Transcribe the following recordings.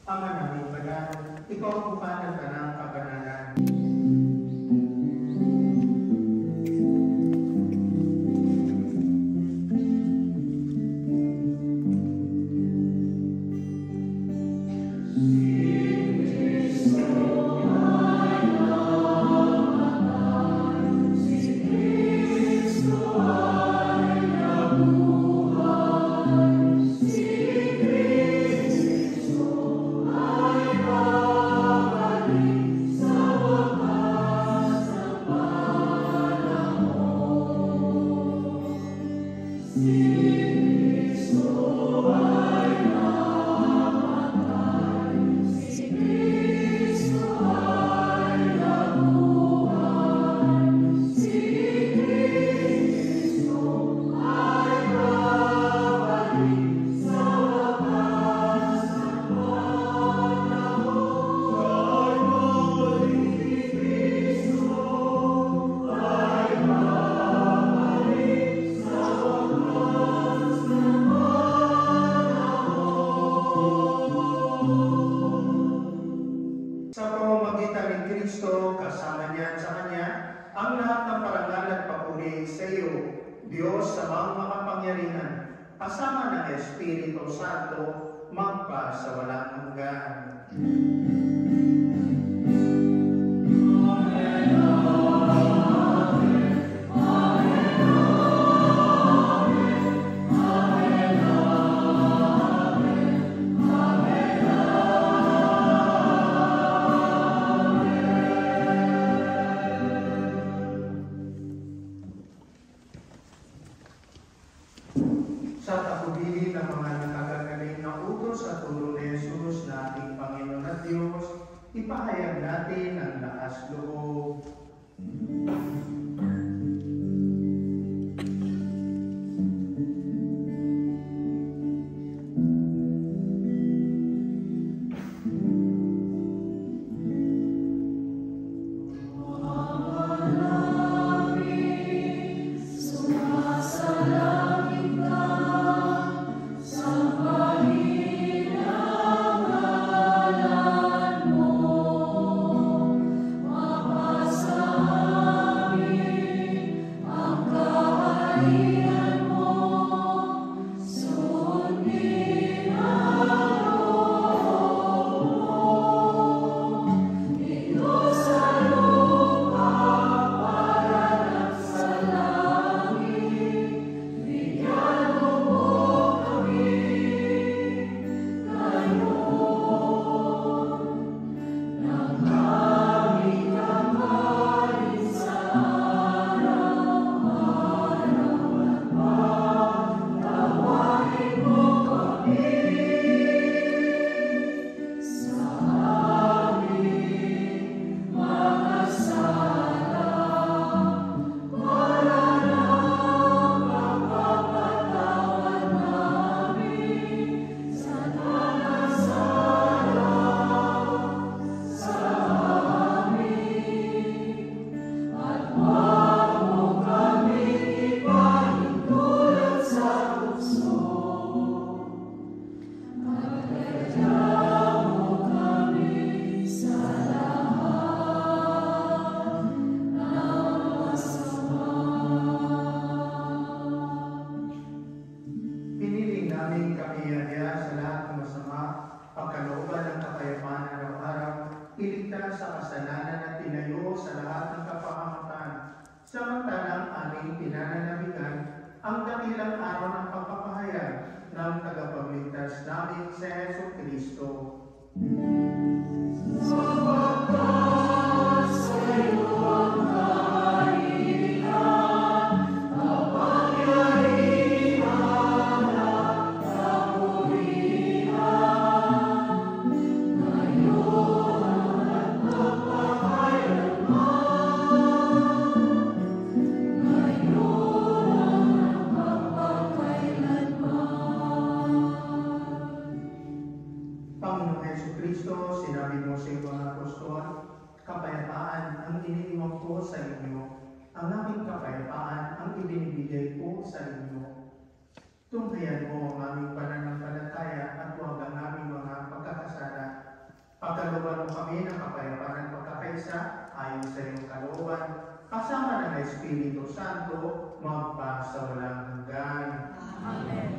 Ama namin banal, ikaw ang bukana ka ng kabanalan. Sa pamamagitan ni Kristo, kasama niya at sa Kanya, ang lahat ng parangal at papuri sa iyo, Diyos Amang makapangyarihan, kasama ng Espiritu Santo, magpa sa walang hanggan. Sa takubili ng mga nakagagaling na utos at tulong ni Jesus na ating Panginoon at Diyos, ipahayag natin ang lakas loob. Namin kamiyaya sa lahat ng masama, pagkalooban ng kapayapaan araw-araw, iligtas sa kasalanan at tinayo sa lahat ng kapahamakan. Samantalang aming pinananabigan ang dakilang araw ng pagpapahayag ng tagapagligtas namin sa Hesus Kristo. Sapagkat sa iyo ang Kristo, sinabi mo sa iyong mga apostol, kapayapaan ang iniiwan ko sa inyo, ang aming kapayapaan ang ibinibigay ko sa inyo. Tunghayan mo ang aming pananampalataya at huwag ang aming mga pagkakasala, Espiritu Santo, magpasawalang hanggan. Amen.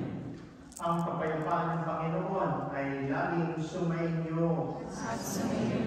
Ang kapayapaan ng Panginoon ay laging sumainyo. At sa iyo.